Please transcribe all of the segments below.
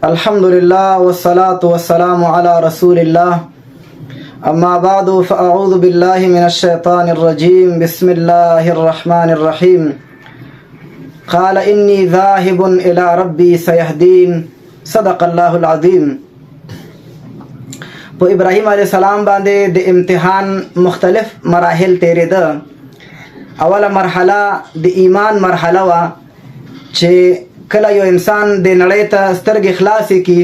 الحمد لله والصلاة والسلام على رسول الله أما بعد فأعوذ بالله من الشيطان الرجيم بسم الله الرحمن الرحيم قال إني ذاهب إلى ربي سيهدين صدق الله العظيم. په ابراهیم علیه السلام باندې د امتحان مختلف مراحل تیرې ده. اوله مرحله د ایمان مرحله وا چې کله یو انسان د نړۍ ته سترګې خلاصې کی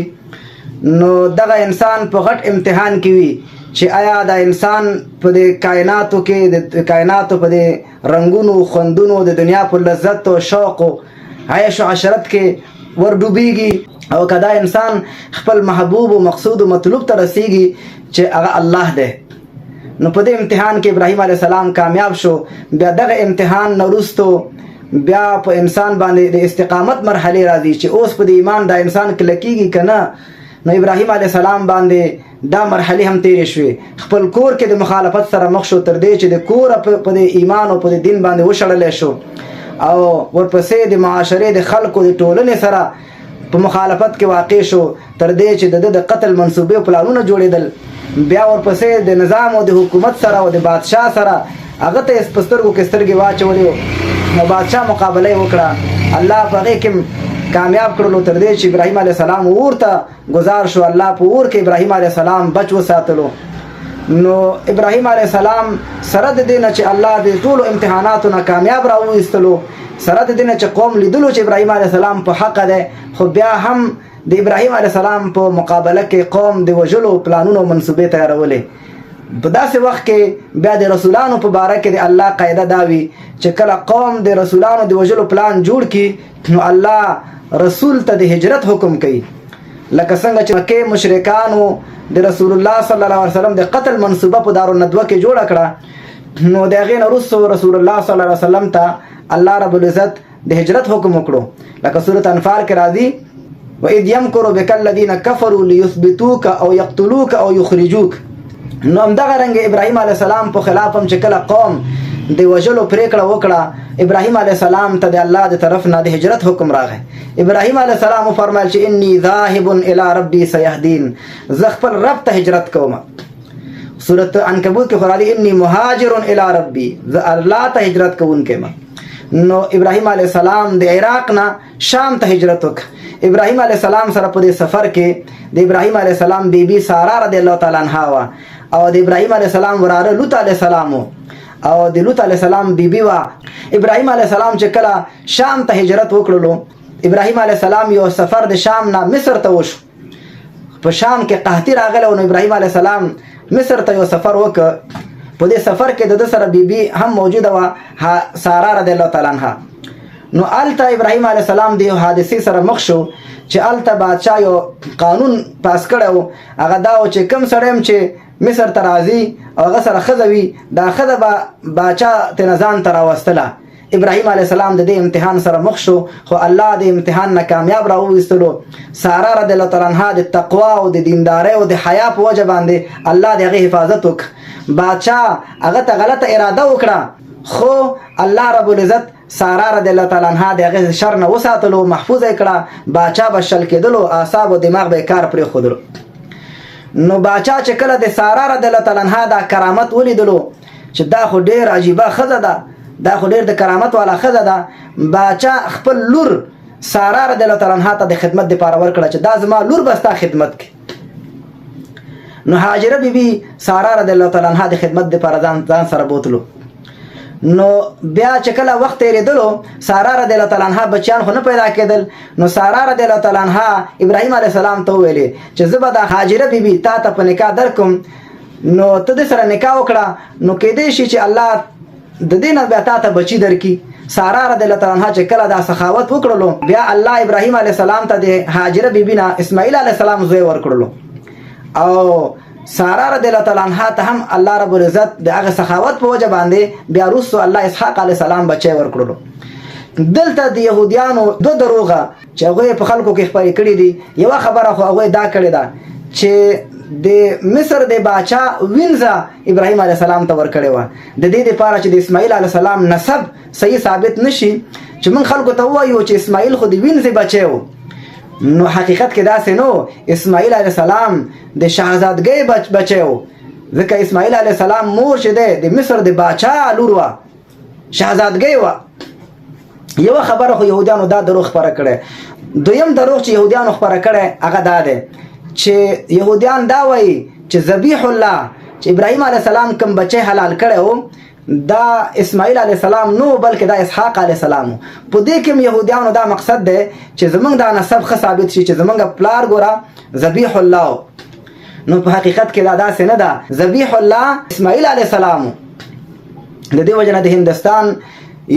نو دغه انسان په غټ امتحان کې وي چې آیا دا انسان په د کائناتو کې د کائناتو په د رنگونو خوندونو د دنیا په لذت او شوق او عیش او عشرت کې ورډوبېږي او کدا انسان خپل محبوب او مقصود او مطلوب ته رسیږي چې هغه الله دی. نو په دې امتحان کې ابراهیم علیه السلام کامیاب شو. بیا دغه امتحان نه وروستو بیا په انسان باندې د استقامت مرحله راځي چې اوس په ایمان دا انسان کلکیږي کنه. نو ابراهیم علیه السلام باندې دا مرحله هم تیرې شوې. خپل کور کې د مخالفت سره مخ شو تر دې چې د کور په ایمان او په دین باندې وشړل شو او ورپسې د معاشره د خلکو د ټولنې سره په مخالفت کې واقع شو تر دې چې د قتل منصوبې او پلانونه جوړېدل. بیا ورپسې د نظام او د حکومت سره او د بادشاه سره هغه ته په سترګو کې سترګې واچولې نو بادشاه مقابله وکړه. الله په هغې کې کامیاب کړلو تر دې چې ابراهیم علیه السلام ورته گزار شو. الله په اور کې ابراهیم علیه السلام بچ وساتلو. نو ابراهیم علیه السلام سره د دې نه چې الله د ټولو امتحاناتو نه کامیاب راوویستلو، سره د دې نه چې قوم لیدلو چې ابراهیم علیه السلام په حق دی، خو بیا هم د ابراهیم علیه السلام په مقابله کې قوم د وژلو پلانونو منصوبې تیارولې. په داسې وخت کې بیا د رسولانو په باره کې د الله قاعده دا وي چې کله قوم د رسولانو د وژلو پلان جوړ کړي نو الله رسول ته د هجرت حکم کوي. لکه څنګه چې مکې مشرکانو د رسول الله صلی الله علیه وسلم د قتل منصوبه په دارالندوه کې جوړه کړه نو د هغې نه وروسته رسول الله صلی الله علیه وسلم ته الله رب العزت د هجرت حکم وکړو. لکه سورة انفال کې راځي وَإِذْ يَمْكُرُ بِكَ الَّذِينَ كَفَرُوا لِيُثْبِتُوكَ أَوْ يَقْتُلُوكَ أَوْ يُخْرِجُوكَ. نو همدغه رنګ ابراهیم علیه السلام په خلاف هم چې کله قوم د وژلو پرېکړه وکړه ابراهیم علیه السلام ته د الله د طرف نه د هجرت حکم راغی. ابراهیم علیه السلام وفرمایل چې انی ذاهب الی ربی سیهدین، زه خپل رب ته هجرت کوم. سورة عنکبوت کې خو راځي انی مهاجر الی ربی، زه الله ته هجرت کوونکی یم. نو ابراهیم علیه السلام د عراق نه شام ته هجرت وکړ. ابراهیم علیه السلام سره په دې سفر کې د ابراهیم علیه السلام بیبي ساره رضی الله تعالی عنها وه او د ابراهیم علیه السلام وراره لوط علیه السلام او د لوط علیه السلام بیبي وه. ابراهیم علیه السلام چې کله شام ته هجرت وکړلو ابراهیم علیه السلام یو سفر د شام نه مصر ته وشو. په شام کې قحطي راغله نو ابراهیم علیه السلام مصر ته یو سفر وکړ. په دې سفر کې د ده سره بیبي هم موجوده وه ساره رضی الله تعالی عنها. نو هلته ابراهیم علیه السلام د یو حادثې سره مخ شو چې هلته بادشاه یو قانون پاس کړی و. هغه دا و چې کوم سړی چې مصر ته راځي او هغه سره ښځه وي دا ښځه به باچا ترې ځان ته راوستله. ابراهیم علیه السلام د دې امتحان سره مخ شو خو الله د امتحان نه کامیاب راوویستلو. ساره رضی الله تعالی عنها د تقوا او د دیندارۍ او د حیا په وجه باندې الله د هغې حفاظت وکړ. بادشاه هغه ته غلطه اراده وکړه خو الله رب العزت ساره رضی الله تعالی عنها د هغې شر نه وساتلو، محفوظ یې کړه. باچا به شل کېدلو، اعصاب او دماغ به یې کار پرېښودلو. نو باچا چې کله د ساره رضی الله تعالی عنها دا کرامت ولیدلو چې دا خو ډېر عجیبه ښځه ده، دا خو ډېر د کرامت والا ښځه ده، باچا خپل لور ساره رضی الله تعالی عنها ته د خدمت دپاره ورکړه چې دا زما لور به ستا خدمت کوي. نو هاجره بیبي ساره رضی الله تعالی عنها د خدمت دپاره ځان سره بوتلو. نو بیا چې کله وخت تېرېدلو ساره رضی الله تعالی عنها بچیان خو نه پیدا کېدل. نو ساره رضی الله تعالی عنها ابراهیم علیه السلام ته وویلې چې زه به دا هاجره بیبي تا ته په نکاح درکم نو ته د سره نکاح وکړه نو کېدی شي چې الله د دې نه بیا تا ته بچي درکړي. ساره رضی الله تعالی عنها چې کله دا سخاوت وکړلو بیا الله ابراهیم علیه السلام ته د هاجره بیبي نه اسماعیل علیه السلام زوی ورکړلو او ساره رضی الله تعالی عنها ته هم الله رب العزت د هغه سخاوت په وجه باندې بیا وروستو الله اسحاق علیه السلام بچی ورکړلو. دلته د یهودیانو دو دروغه چې هغوی په خلکو کې خپرې کړي دي. یوه خبره خو هغوی دا کړې ده چې د مصر د باچا وینځه ابراهیم علیه السلام ته ورکړې وه د دې دپاره چې د اسماعیل علیه السلام نسب صحیح ثابت نشي چې موږ خلکو ته ووایو چې اسماعیل خو د وینځې بچی و نو حقیقت کې داسې نو. اسماعیل علیه السلام د شهزادګۍ بچی و، ځکه اسماعیل علیه السلام مور چې دی د مصر د باچا لور وه، شهزادګۍ وه. یوه خبره خو یهودیانو دا دروغ خپره کړی. دویم دروغ چې یهودیانو خپره کړی هغه دا دی چې یهودیان دا وایي چې ذبیح الله چې ابراهیم علیه السلام کوم بچی حلال کړی و دا اسماعیل علیه السلام نو بلکې دا اسحاق علیه السلام. په دې کې یهودیانو دا مقصد دی چې زمونږ دا نسب ښه ثابت شي چې زمونږ پلار ګوره ذبیح الله. نو په حقیقت کې دا داسې نه ده. ذبیح الله اسماعیل علیه السلام. د دې وجه نه د هندوستان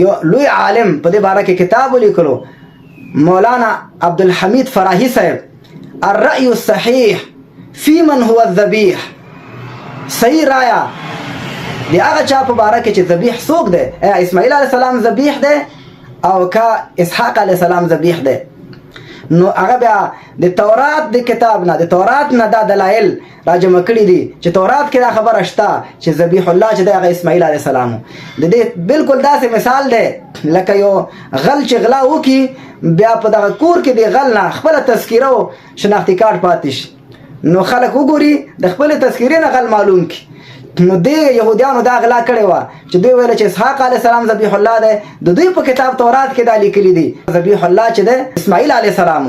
یو لوی عالم په دې باره کې کتاب ولیکلو، مولانا عبدالحمید فراهی صاحب، الرأي الصحیح فی من هو الذبیح. صحیح رایا د هغه چا په باره کې چې ذبیح څوک دی، اسماعیل علیه السلام ذبیح دی او که اسحاق علیه السلام ذبیح دی. نو هغه بیا د تورات د کتاب نه، د تورات نه دا دلایل راجمع کړي دي چې تورات کې دا خبره شته چې ذبیح الله چې دی هغه اسماعیل علیه السلام. د دې بالکل داسې مثال دی لکه یو غل چې غلا وکړي بیا په دغه کور کې د غل نه خپله تذکیره او شناختي کارت پاتې شي، نو خلک وګوري د خپلې تذکیرې نه غل معلوم کړي. نو دې یهودیانو دا غلا کړې وه چې دوی ویل چې اسحاق علیه السلام ذبیح الله دی. د دوی په کتاب تورات کې دا لیکلي دي ذبیح الله چې دی اسماعیل علیه السلام.